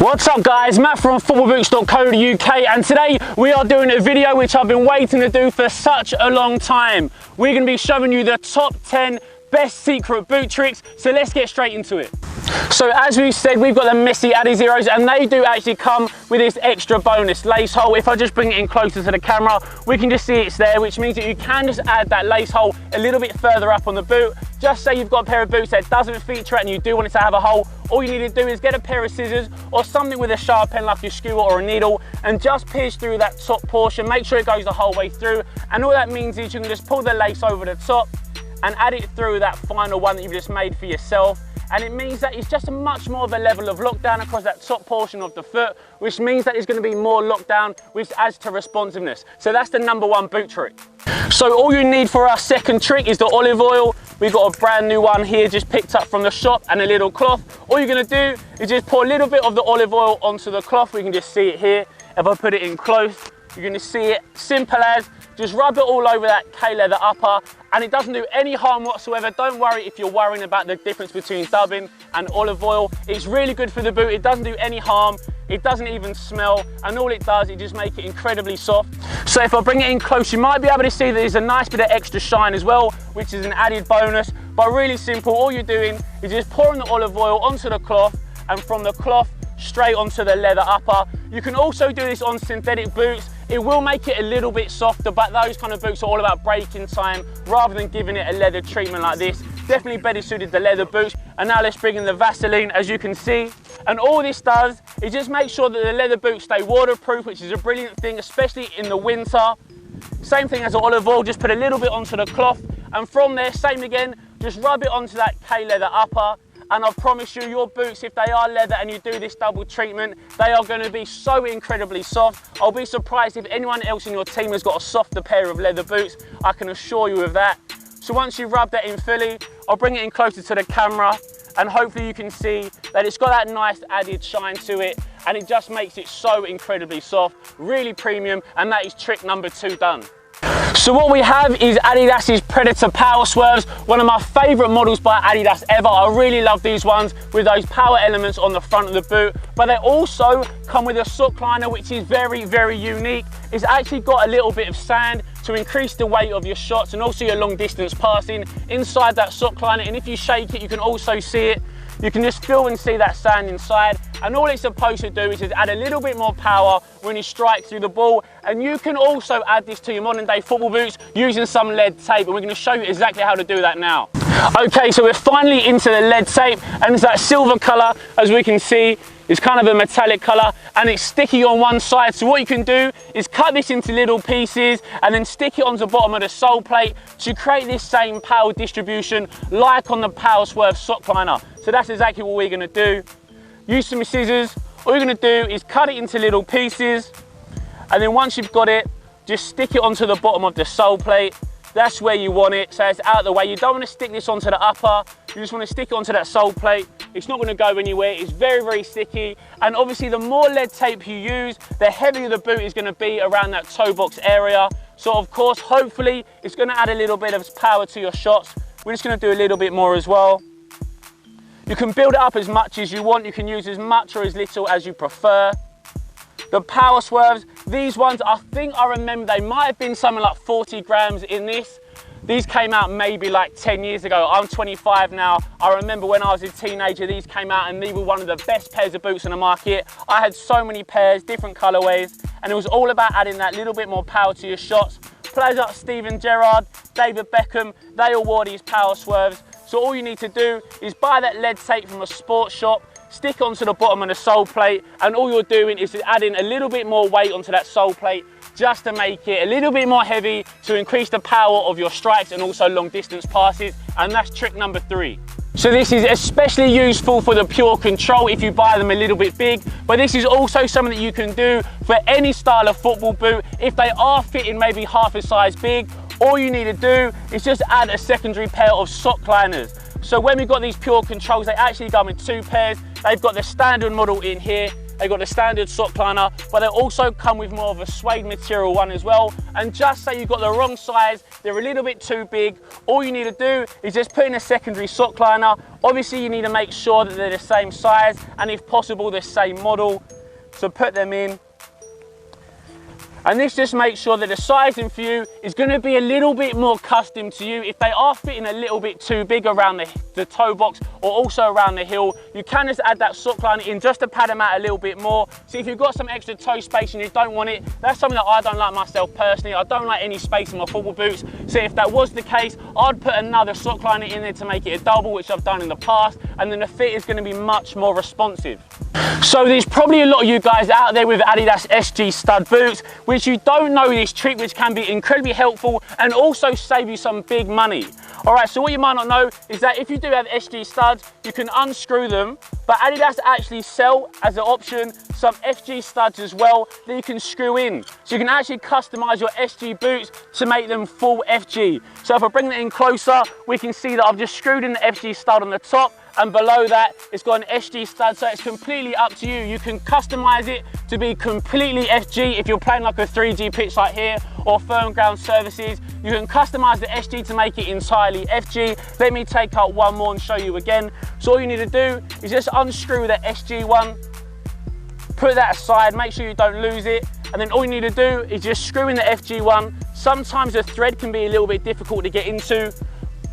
What's up guys, Matt from footballboots.co.uk, and today we are doing a video which I've been waiting to do for such a long time. We're going to be showing you the top 10 best secret boot tricks, so let's get straight into it. So as we said, we've got the Messi Adizeros, and they do actually come with this extra bonus lace hole. If I just bring it in closer to the camera, we can just see it's there, which means that you can just add that lace hole a little bit further up on the boot. Just say you've got a pair of boots that doesn't feature it and you do want it to have a hole, all you need to do is get a pair of scissors or something with a sharp end like a skewer or a needle and just pierce through that top portion. Make sure it goes the whole way through, and all that means is you can just pull the lace over the top and add it through that final one that you've just made for yourself. And it means that it's just a much more of a level of lockdown across that top portion of the foot, which means that there's going to be more lockdown, which adds to responsiveness. So that's the #1 boot trick. So all you need for our second trick is the olive oil. We've got a brand new one here, just picked up from the shop, and a little cloth. All you're going to do is just pour a little bit of the olive oil onto the cloth. We can just see it here. If I put it in close, you're going to see it. Simple as, just rub it all over that K-leather upper, and it doesn't do any harm whatsoever. Don't worry if you're worrying about the difference between dubbing and olive oil. It's really good for the boot. It doesn't do any harm. It doesn't even smell, and all it does is just make it incredibly soft. So if I bring it in close, you might be able to see that there's a nice bit of extra shine as well, which is an added bonus. But really simple, all you're doing is just pouring the olive oil onto the cloth, and from the cloth straight onto the leather upper. You can also do this on synthetic boots. It will make it a little bit softer, but those kind of boots are all about breaking time rather than giving it a leather treatment like this. Definitely better suited to leather boots. And now let's bring in the Vaseline, as you can see. And all this does is just make sure that the leather boots stay waterproof, which is a brilliant thing, especially in the winter. Same thing as the olive oil, just put a little bit onto the cloth. And from there, same again, just rub it onto that K-leather upper. And I promise you, your boots, if they are leather and you do this double treatment, they are going to be so incredibly soft. I'll be surprised if anyone else in your team has got a softer pair of leather boots. I can assure you of that. So once you rub that in fully, I'll bring it in closer to the camera, and hopefully you can see that it's got that nice added shine to it, and it just makes it so incredibly soft, really premium, and that is trick #2 done. So what we have is Adidas's Predator Power Swerves, one of my favourite models by Adidas ever. I really love these ones with those power elements on the front of the boot, but they also come with a sock liner, which is very, very unique. It's actually got a little bit of sand to increase the weight of your shots and also your long distance passing inside that sock liner, and if you shake it, you can also see it. You can just feel and see that sand inside, and all it's supposed to do is just add a little bit more power when you strike through the ball. And you can also add this to your modern day football boots using some lead tape, and we're going to show you exactly how to do that now. Okay, so we're finally into the lead tape, and it's that silver colour, as we can see. It's kind of a metallic colour, and it's sticky on one side. So what you can do is cut this into little pieces and then stick it on the bottom of the sole plate to create this same power distribution like on the Power Swerve sock liner. So that's exactly what we're going to do. Use some scissors. All you're going to do is cut it into little pieces, and then once you've got it, just stick it onto the bottom of the sole plate. That's where you want it, so it's out of the way. You don't want to stick this onto the upper, you just want to stick it onto that sole plate. It's not going to go anywhere. It's very, very sticky, and obviously the more lead tape you use, the heavier the boot is going to be around that toe box area. So of course, hopefully, it's going to add a little bit of power to your shots. We're just going to do a little bit more as well. You can build it up as much as you want. You can use as much or as little as you prefer. The Power Swerves, these ones, I think I remember they might have been something like 40 grams in this. These came out maybe like 10 years ago. I'm 25 now. I remember when I was a teenager, these came out and they were one of the best pairs of boots on the market. I had so many pairs, different colorways, and it was all about adding that little bit more power to your shots. Players like Steven Gerrard, David Beckham, they all wore these Power Swerves. So all you need to do is buy that lead tape from a sports shop, stick it onto the bottom of the sole plate, and all you're doing is adding a little bit more weight onto that sole plate just to make it a little bit more heavy to increase the power of your strikes and also long distance passes, and that's trick #3. So this is especially useful for the Pure Control if you buy them a little bit big, but this is also something that you can do for any style of football boot. If they are fitting maybe half a size big, all you need to do is just add a secondary pair of sock liners. So when we've got these Pure Controls, they actually come in 2 pairs. They've got the standard model in here, They got the standard sock liner, but they also come with more of a suede material one as well. And just say you've got the wrong size, they're a little bit too big, all you need to do is just put in a secondary sock liner. Obviously you need to make sure that they're the same size and if possible the same model. So put them in. And this just makes sure that the sizing for you is going to be a little bit more custom to you. If they are fitting a little bit too big around the toe box or also around the heel, you can just add that sock liner in just to pad them out a little bit more. So if you've got some extra toe space and you don't want it, that's something that I don't like myself personally. I don't like any space in my football boots. So if that was the case, I'd put another sock liner in there to make it a double, which I've done in the past, and then the fit is going to be much more responsive. So there's probably a lot of you guys out there with Adidas SG stud boots, which you don't know this trick, which can be incredibly helpful and also save you some big money. All right, so what you might not know is that if you do have SG studs, you can unscrew them, but Adidas actually sell as an option some FG studs as well that you can screw in. So you can actually customize your SG boots to make them full FG. So if I bring that in closer, we can see that I've just screwed in the FG stud on the top, and below that it's got an SG stud, so it's completely up to you. You can customize it to be completely FG if you're playing like a 3G pitch like here or firm ground surfaces. You can customize the SG to make it entirely FG. Let me take out one more and show you again. So all you need to do is just unscrew the SG one, put that aside, make sure you don't lose it, and then all you need to do is just screw in the FG one. Sometimes the thread can be a little bit difficult to get into,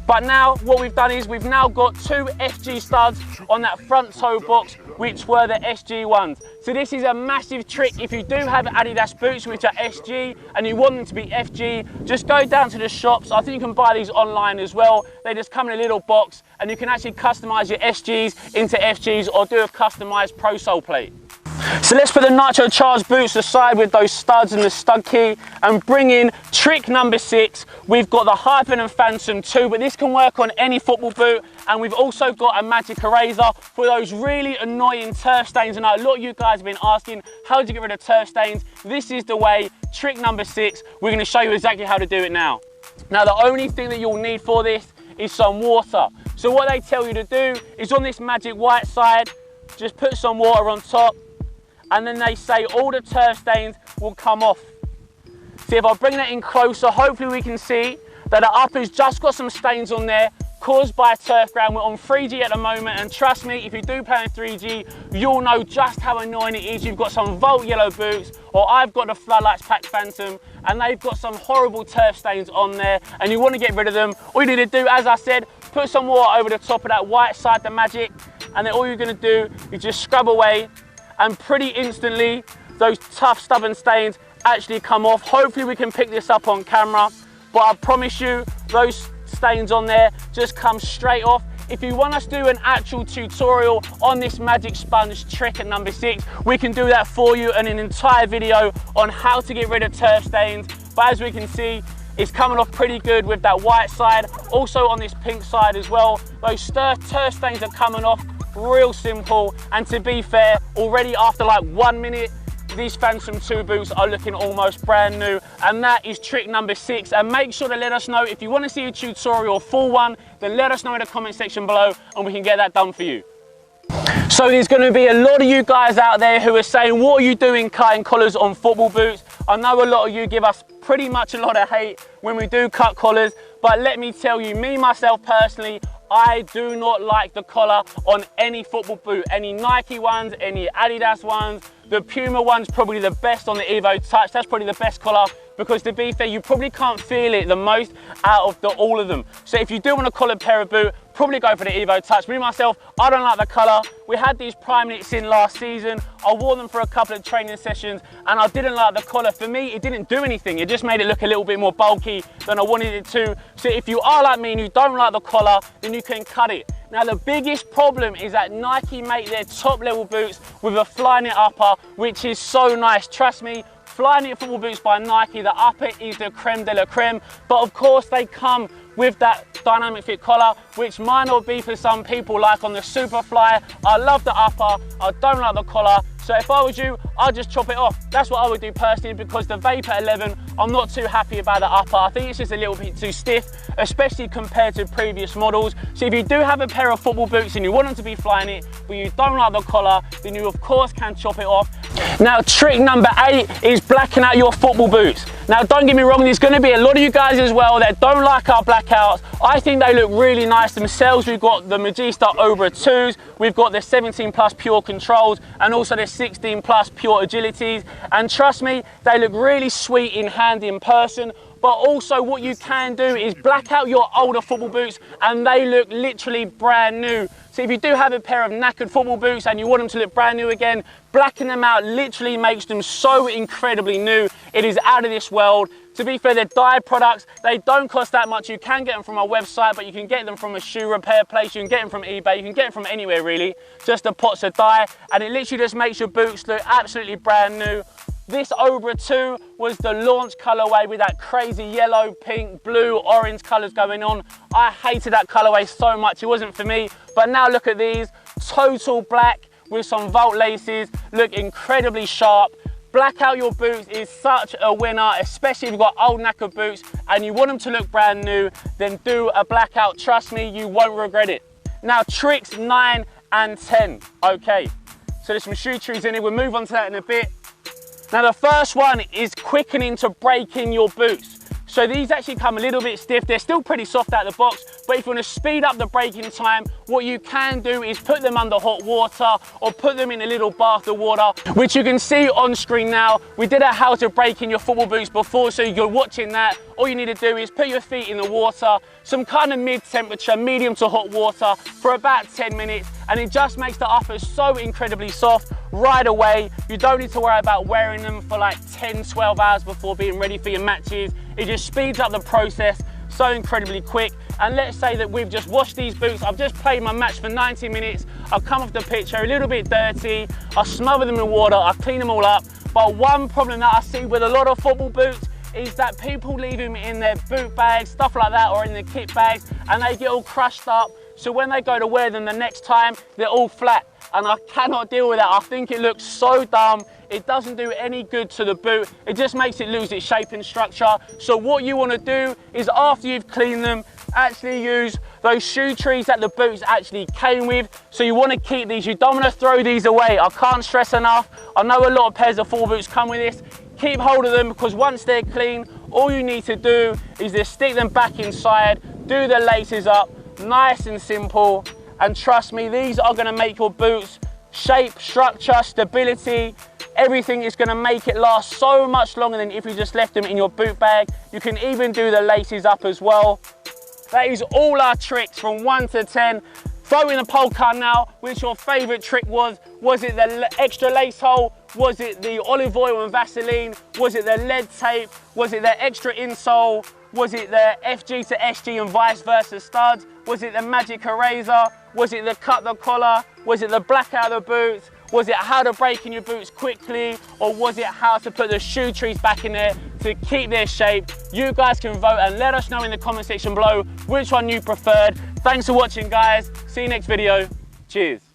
but now what we've done is we've now got two FG studs on that front toe box, which were the SG ones. So this is a massive trick. If you do have Adidas boots which are SG and you want them to be FG, just go down to the shops. I think you can buy these online as well. They just come in a little box and you can actually customize your SGs into FGs or do a customized pro sole plate. So let's put the Nitro Charged boots aside with those studs and the stud key and bring in trick number 6. We've got the Hyphen and Phantom 2, but this can work on any football boot. And we've also got a magic eraser for those really annoying turf stains. And a lot of you guys have been asking, how do you get rid of turf stains? This is the way, trick number 6. We're going to show you exactly how to do it now. Now, the only thing that you'll need for this is some water. So what they tell you to do is on this magic white side, just put some water on top. And then they say all the turf stains will come off. See, if I bring that in closer, hopefully we can see that the upper's just got some stains on there caused by a turf ground. We're on 3G at the moment, and trust me, if you do play on 3G, you'll know just how annoying it is. You've got some Volt yellow boots, or I've got the Floodlights Pack Phantom, and they've got some horrible turf stains on there, and you want to get rid of them. All you need to do, as I said, put some water over the top of that white side, the magic, and then all you're going to do is just scrub away, and pretty instantly those tough stubborn stains actually come off. Hopefully we can pick this up on camera, but I promise you those stains on there just come straight off. If you want us to do an actual tutorial on this magic sponge trick at number 6, we can do that for you and an entire video on how to get rid of turf stains. But as we can see, it's coming off pretty good with that white side, also on this pink side as well. Those turf stains are coming off real simple, and to be fair, already after like 1 minute, these Phantom 2 boots are looking almost brand new. And that is trick number 6. And make sure to let us know if you want to see a tutorial or full one, then let us know in the comment section below and we can get that done for you. So there's going to be a lot of you guys out there who are saying, what are you doing cutting collars on football boots? I know a lot of you give us pretty much a lot of hate when we do cut collars, but let me tell you, me myself personally, I do not like the collar on any football boot, any Nike ones, any Adidas ones. The Puma one's probably the best on the Evo Touch. That's probably the best collar because, to be fair, you probably can't feel it the most out of all of them. So if you do want a collared pair of boot, probably go for the Evo Touch. Me myself, I don't like the color. We had these Prime Knits in last season. I wore them for a couple of training sessions and I didn't like the collar. For me, it didn't do anything. It just made it look a little bit more bulky than I wanted it to. So if you are like me and you don't like the collar, then you can cut it. Now, the biggest problem is that Nike make their top level boots with a Flyknit upper, which is so nice. Trust me, Flyknit football boots by Nike, the upper is the creme de la creme. But of course, they come with that dynamic fit collar, which might not be for some people, like on the Superfly. I love the upper, I don't like the collar. So if I was you, I'd just chop it off. That's what I would do personally, because the Vapor 11, I'm not too happy about the upper. I think it's just a little bit too stiff, especially compared to previous models. So if you do have a pair of football boots and you want them to be flying it, but you don't like the collar, then you of course can chop it off. Now, trick number 8 is blacking out your football boots. Now, don't get me wrong, there's going to be a lot of you guys as well that don't like our blackouts. I think they look really nice themselves. We've got the Magista Obra 2s, we've got the 17 Plus Pure Controls, and also the 16 Plus Pure Agilities. And trust me, they look really sweet in hand in person. But also what you can do is black out your older football boots and they look literally brand new. So if you do have a pair of knackered football boots and you want them to look brand new again, blacking them out literally makes them so incredibly new. It is out of this world. To be fair, they're dye products. They don't cost that much. You can get them from our website, but you can get them from a shoe repair place. You can get them from eBay. You can get them from anywhere really. Just the pots of dye, and it literally just makes your boots look absolutely brand new. This Obra 2 was the launch colorway with that crazy yellow, pink, blue, orange colors going on. I hated that colorway so much, it wasn't for me. But now look at these, total black with some Volt laces, look incredibly sharp. Black out your boots is such a winner, especially if you've got old knackered boots and you want them to look brand new, then do a blackout. Trust me, you won't regret it. Now, tricks 9 and 10. Okay, so there's some shoe trees in it. We'll move on to that in a bit. Now, the first one is quickening to break in your boots. So these actually come a little bit stiff. They're still pretty soft out of the box, but if you want to speed up the breaking time, what you can do is put them under hot water or put them in a little bath of water, which you can see on screen now. We did a how to break in your football boots before, so you're watching that. All you need to do is put your feet in the water, some kind of mid-temperature, medium to hot water for about 10 minutes, and it just makes the uppers so incredibly soft right away. You don't need to worry about wearing them for like 10, 12 hours before being ready for your matches. It just speeds up the process so incredibly quick. And let's say that we've just washed these boots. I've just played my match for 90 minutes. I've come off the pitch, they're a little bit dirty. I smother them in water, I clean them all up. But one problem that I see with a lot of football boots is that people leave them in their boot bags, stuff like that, or in their kit bags, and they get all crushed up. So when they go to wear them the next time, they're all flat. And I cannot deal with that. I think it looks so dumb. It doesn't do any good to the boot. It just makes it lose its shape and structure. So what you want to do is, after you've cleaned them, actually use those shoe trees that the boots actually came with. So you want to keep these. You don't want to throw these away. I can't stress enough. I know a lot of pairs of football boots come with this. Keep hold of them, because once they're clean, all you need to do is just stick them back inside, do the laces up, nice and simple. And trust me, these are going to make your boots shape, structure, stability. Everything is going to make it last so much longer than if you just left them in your boot bag. You can even do the laces up as well. That is all our tricks from 1 to 10. Throw in a poll card now, which your favourite trick was. Was it the extra lace hole? Was it the olive oil and Vaseline? Was it the lead tape? Was it the extra insole? Was it the FG to SG and vice versa studs? Was it the magic eraser? Was it the cut the collar? Was it the black out the boots? Was it how to break in your boots quickly? Or was it how to put the shoe trees back in there to keep their shape? You guys can vote and let us know in the comment section below which one you preferred. Thanks for watching, guys. See you next video. Cheers.